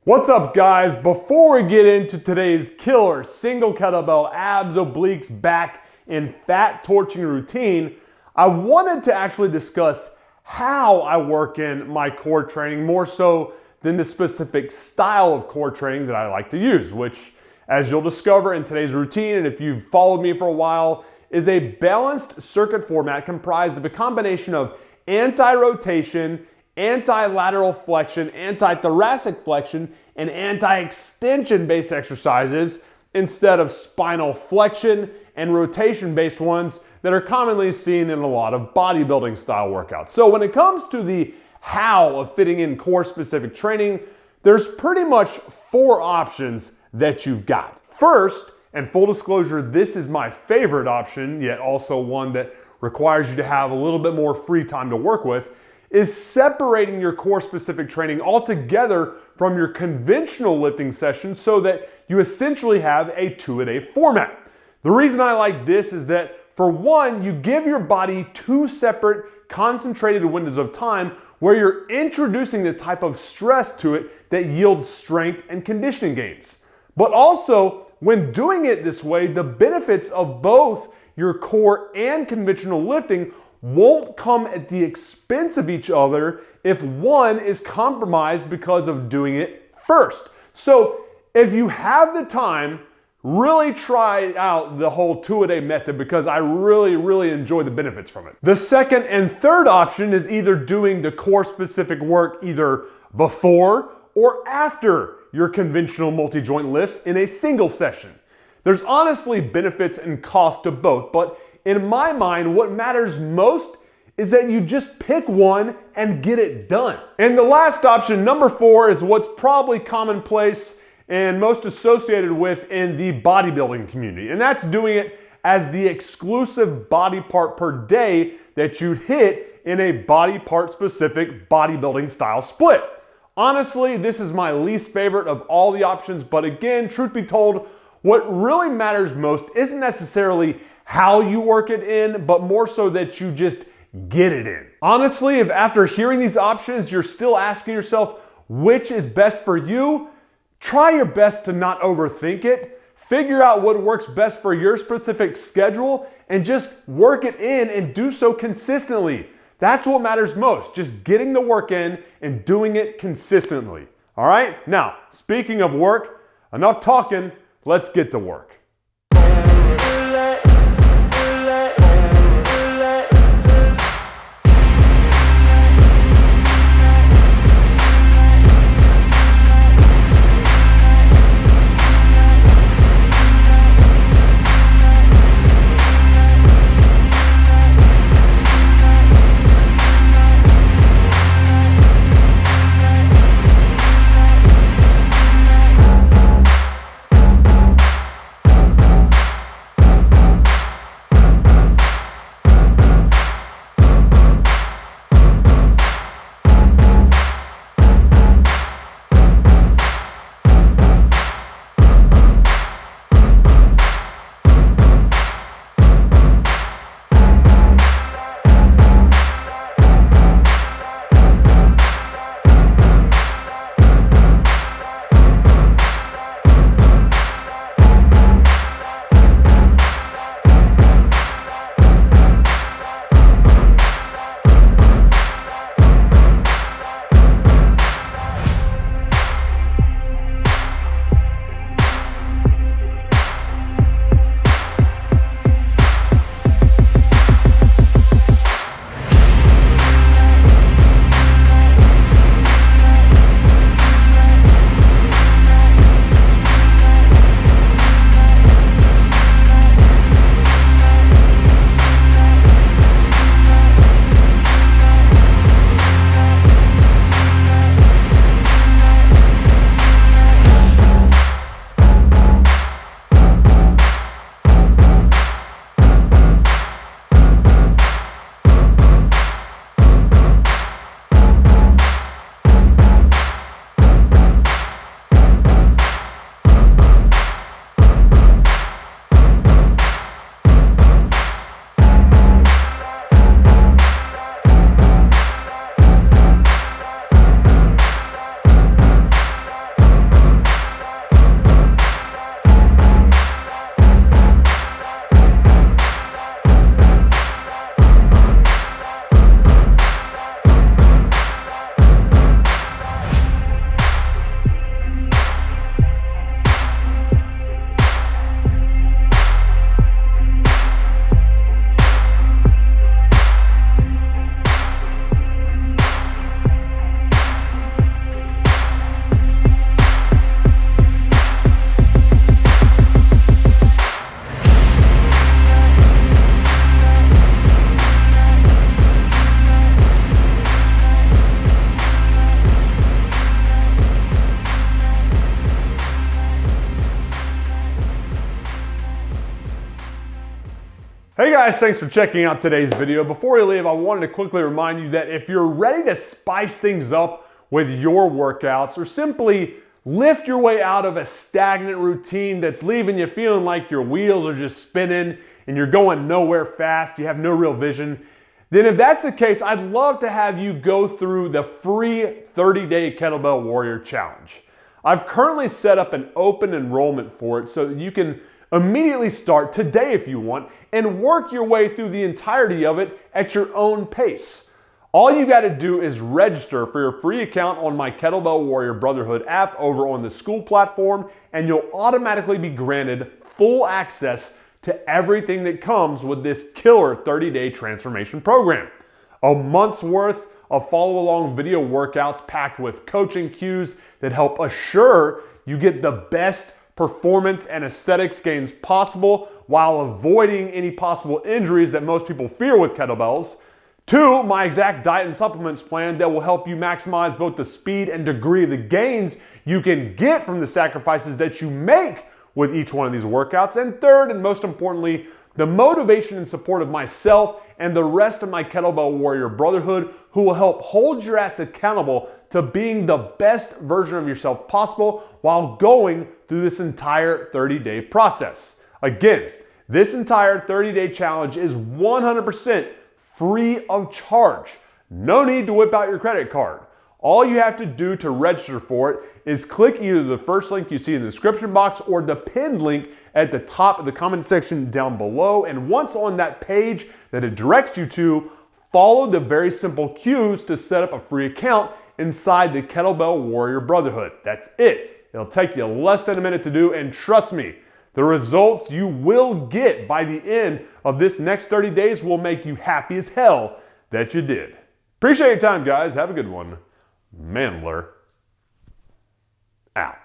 What's up, guys? Before we get into today's killer single kettlebell abs, obliques, back, and fat torching routine, I wanted to actually discuss how I work in my core training more so than the specific style of core training that I like to use, which, as you'll discover in today's routine, and if you've followed me for a while, is a balanced circuit format comprised of a combination of anti-rotation, anti-lateral flexion, anti-thoracic flexion, and anti-extension based exercises instead of spinal flexion and rotation based ones that are commonly seen in a lot of bodybuilding style workouts. So when it comes to the how of fitting in core specific training, there's pretty much four options that you've got. First, and full disclosure, this is my favorite option, yet also one that requires you to have a little bit more free time to work with, is separating your core specific training altogether from your conventional lifting sessions so that you essentially have a two-a-day format. The reason I like this is that, for one, you give your body two separate concentrated windows of time where you're introducing the type of stress to it that yields strength and conditioning gains. But also, when doing it this way, the benefits of both your core and conventional lifting won't come at the expense of each other if one is compromised because of doing it first. So if you have the time, really try out the whole two-a-day method because I really enjoy the benefits from it. The second and third option is either doing the core specific work either before or after your conventional multi-joint lifts in a single session. There's honestly benefits and costs to both, but in my mind, what matters most is that you just pick one and get it done. And the last option, number 4, is what's probably commonplace and most associated with in the bodybuilding community. And that's doing it as the exclusive body part per day that you'd hit in a body part specific bodybuilding style split. Honestly, this is my least favorite of all the options, but again, truth be told, what really matters most isn't necessarily how you work it in, but more so that you just get it in. Honestly, if after hearing these options, you're still asking yourself which is best for you, try your best to not overthink it. Figure out what works best for your specific schedule and just work it in and do so consistently. That's what matters most, just getting the work in and doing it consistently. All right? Now, speaking of work, enough talking, let's get to work. Hey guys, thanks for checking out today's video. Before we leave, I wanted to quickly remind you that if you're ready to spice things up with your workouts or simply lift your way out of a stagnant routine that's leaving you feeling like your wheels are just spinning and you're going nowhere fast, you have no real vision, then if that's the case, I'd love to have you go through the free 30-day Kettlebell Warrior Challenge. I've currently set up an open enrollment for it so that you can immediately start today if you want and work your way through the entirety of it at your own pace. All you got to do is register for your free account on my Kettlebell Warrior Brotherhood app over on the school platform, and you'll automatically be granted full access to everything that comes with this killer 30-day transformation program. A month's worth of follow-along video workouts packed with coaching cues that help assure you get the best performance and aesthetics gains possible while avoiding any possible injuries that most people fear with kettlebells. 2, my exact diet and supplements plan that will help you maximize both the speed and degree of the gains you can get from the sacrifices that you make with each one of these workouts. And 3rd, and most importantly, the motivation and support of myself and the rest of my Kettlebell Warrior Brotherhood, who will help hold your ass accountable to being the best version of yourself possible while going through this entire 30-day process. Again, this entire 30-day challenge is 100% free of charge. No need to whip out your credit card. All you have to do to register for it is click either the first link you see in the description box or the pinned link at the top of the comment section down below. And once on that page that it directs you to, follow the very simple cues to set up a free account inside the Kettlebell Warrior Brotherhood. That's it. It'll take you less than a minute to do, and trust me, the results you will get by the end of this next 30 days will make you happy as hell that you did. Appreciate your time, guys. Have a good one. MANdler out.